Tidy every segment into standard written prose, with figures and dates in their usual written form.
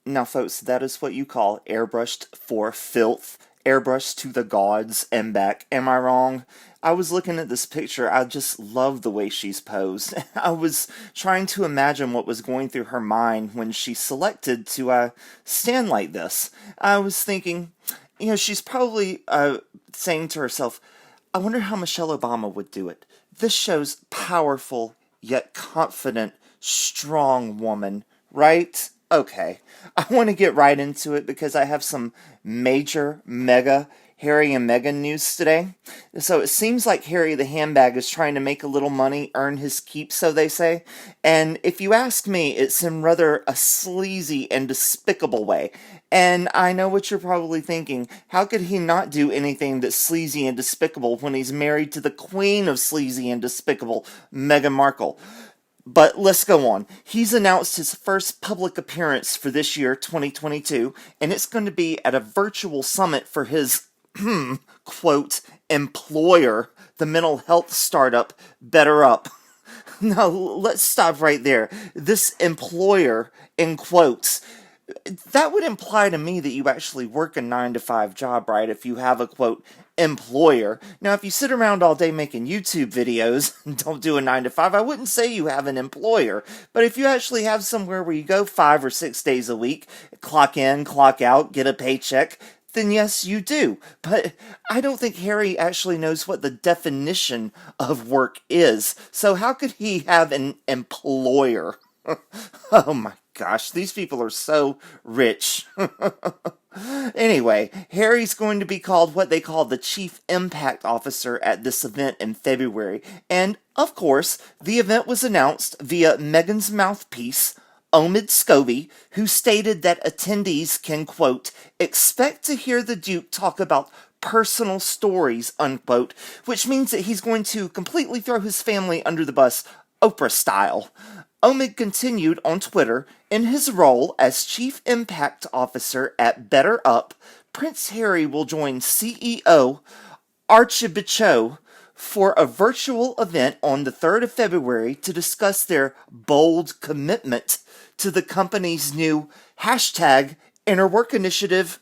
Now, folks, that is what you call airbrushed for filth. Airbrushed to the gods and back. Am I wrong? I was looking at this picture. I just love the way she's posed. I was trying to imagine what was going through her mind when she selected to stand like this. I was thinking, she's probably saying to herself, I wonder how Michelle Obama would do it. This shows powerful yet confident, strong woman, right? Okay, I want to get right into it because I have some major, mega Harry and Meghan news today. So it seems like Harry the handbag is trying to make a little money, earn his keep, so they say. And if you ask me, it's in rather a sleazy and despicable way. And I know what you're probably thinking. How could he not do anything that's sleazy and despicable when he's married to the queen of sleazy and despicable, Meghan Markle? But let's go on. He's announced his first public appearance for this year, 2022, and it's going to be at a virtual summit for his, quote, employer, the mental health startup, Better Up. Now, let's stop right there. This employer, in quotes, that would imply to me that you actually work a 9-to-5 job, right? If you have a, quote, employer. Now, if you sit around all day making YouTube videos and don't do a 9-to-5, I wouldn't say you have an employer. But if you actually have somewhere where you go 5 or 6 days a week, clock in, clock out, get a paycheck, then yes, you do. But I don't think Harry actually knows what the definition of work is. So how could he have an employer? Oh my gosh, these people are so rich. Anyway, Harry's going to be called what they call the Chief Impact Officer at this event in February. And, of course, the event was announced via Meghan's mouthpiece, Omid Scobie, who stated that attendees can, quote, expect to hear the Duke talk about personal stories, unquote, which means that he's going to completely throw his family under the bus, Oprah style. Omid continued on Twitter, in his role as Chief Impact Officer at Better Up, Prince Harry will join CEO Archie for a virtual event on the 3rd of February to discuss their bold commitment to the company's new hashtag Inner Work Initiative.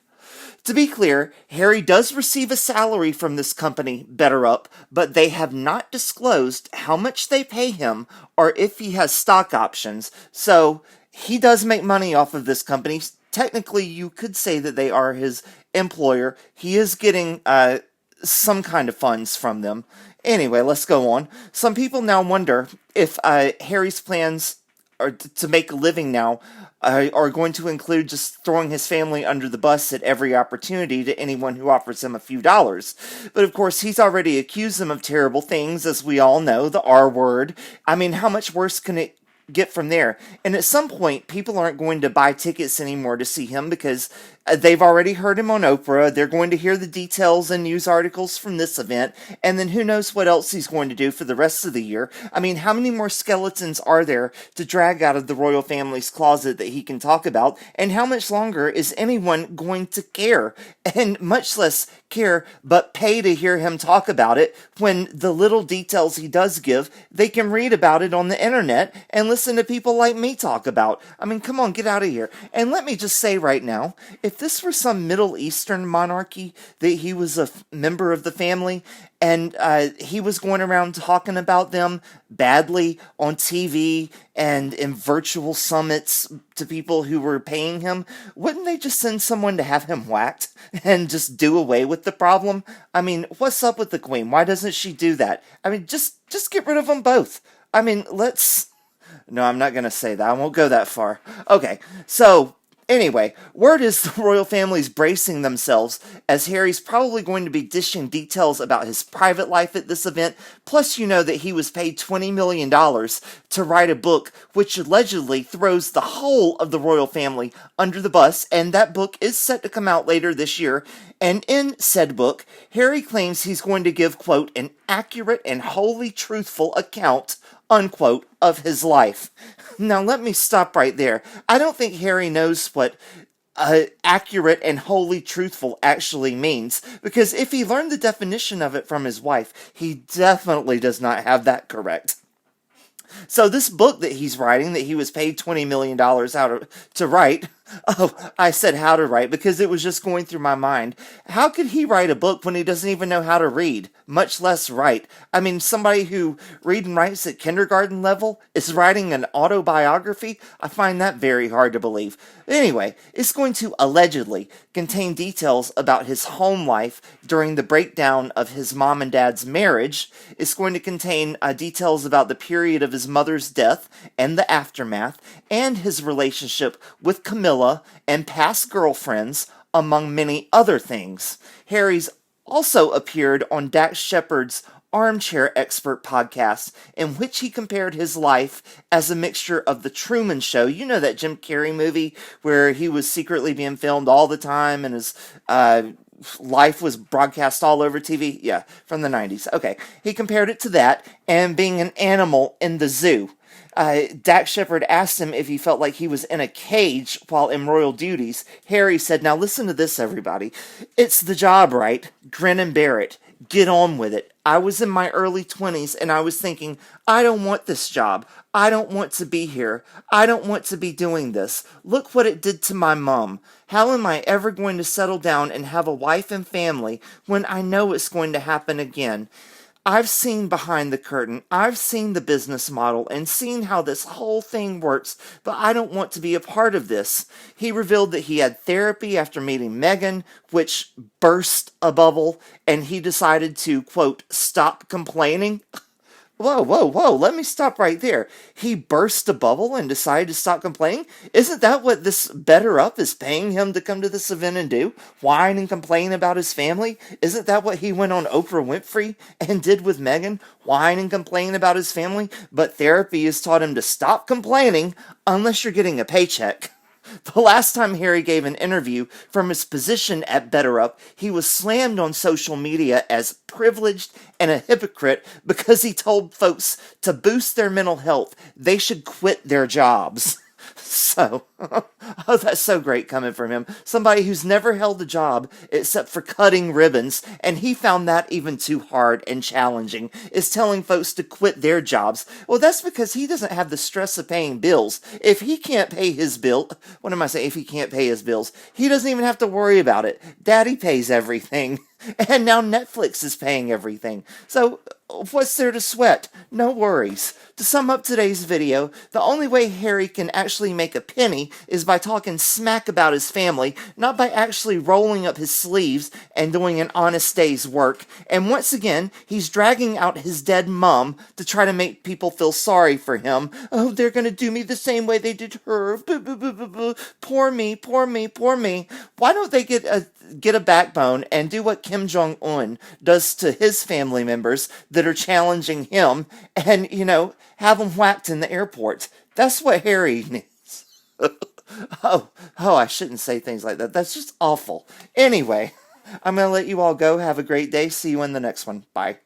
To be clear, Harry does receive a salary from this company, Better Up, but they have not disclosed how much they pay him or if he has stock options. So he does make money off of this company. Technically, you could say that they are his employer. He is getting some kind of funds from them. Anyway, let's go on. Some people now wonder if Harry's plans are to make a living now are going to include just throwing his family under the bus at every opportunity to anyone who offers him a few dollars. But of course, he's already accused them of terrible things, as we all know, the R word. I mean, how much worse can it get from there? And at some point, people aren't going to buy tickets anymore to see him because they've already heard him on Oprah. They're going to hear the details and news articles from this event, and then who knows what else he's going to do for the rest of the year. I mean, how many more skeletons are there to drag out of the royal family's closet that he can talk about, and how much longer is anyone going to care? And much less care, but pay to hear him talk about it, when the little details he does give, they can read about it on the internet and listen to people like me talk about. I mean, come on, get out of here. And let me just say right now, if this were some Middle Eastern monarchy that he was a member of the family and he was going around talking about them badly on TV and in virtual summits to people who were paying him, wouldn't they just send someone to have him whacked and just do away with the problem? I mean, what's up with the Queen? Why doesn't she do that? I mean, just get rid of them both. I mean, No, I'm not going to say that. I won't go that far. Okay, so anyway, word is the royal family's bracing themselves as Harry's probably going to be dishing details about his private life at this event. Plus, you know that he was paid $20 million to write a book which allegedly throws the whole of the royal family under the bus, and that book is set to come out later this year. And in said book, Harry claims he's going to give, quote, an accurate and wholly truthful account, unquote, of his life. Now, let me stop right there. I don't think Harry knows what accurate and wholly truthful actually means, because if he learned the definition of it from his wife, he definitely does not have that correct. So this book that he's writing, that he was paid $20 million to write, Oh, I said how to write because it was just going through my mind. How could he write a book when he doesn't even know how to read, much less write? I mean, somebody who read and writes at kindergarten level is writing an autobiography? I find that very hard to believe. Anyway, it's going to allegedly contain details about his home life during the breakdown of his mom and dad's marriage. It's going to contain details about the period of his mother's death and the aftermath, and his relationship with Camilla and past girlfriends, among many other things. Harry's also appeared on Dax Shepard's Armchair Expert podcast, in which he compared his life as a mixture of The Truman Show. You know that Jim Carrey movie where he was secretly being filmed all the time and his life was broadcast all over TV? Yeah, from the 90s. Okay, he compared it to that and being an animal in the zoo. Dax Shepard asked him if he felt like he was in a cage while in royal duties. Harry said, "Now listen to this, everybody. It's the job, right? Grin and bear it. Get on with it. I was in my early 20s and I was thinking, I don't want this job. I don't want to be here. I don't want to be doing this. Look what it did to my mom. How am I ever going to settle down and have a wife and family when I know it's going to happen again? I've seen behind the curtain, I've seen the business model and seen how this whole thing works, but I don't want to be a part of this." He revealed that he had therapy after meeting Meghan, which burst a bubble, and he decided to, quote, stop complaining. Whoa, whoa, whoa, let me stop right there. He burst a bubble and decided to stop complaining? Isn't that what this Better Up is paying him to come to this event and do? Whine and complain about his family? Isn't that what he went on Oprah Winfrey and did with Meghan? Whine and complain about his family? But therapy has taught him to stop complaining unless you're getting a paycheck. The last time Harry gave an interview from his position at Better Up, he was slammed on social media as privileged and a hypocrite because he told folks to boost their mental health, they should quit their jobs. So, oh, that's so great coming from him. Somebody who's never held a job except for cutting ribbons, and he found that even too hard and challenging, is telling folks to quit their jobs. Well, that's because he doesn't have the stress of paying bills. If he can't pay his bill, what am I saying? If he can't pay his bills, he doesn't even have to worry about it. Daddy pays everything. And now Netflix is paying everything. So, what's there to sweat? No worries. To sum up today's video, the only way Harry can actually make a penny is by talking smack about his family, not by actually rolling up his sleeves and doing an honest day's work. And once again, he's dragging out his dead mum to try to make people feel sorry for him. Oh, they're gonna do me the same way they did her. Boo, boo, boo, boo, boo. Poor me, poor me, poor me. Why don't they get a backbone and do what Kim Jong-un does to his family members that are challenging him and, have them whacked in the airport? That's what Harry needs. Oh, I shouldn't say things like that. That's just awful. Anyway, I'm going to let you all go. Have a great day. See you in the next one. Bye.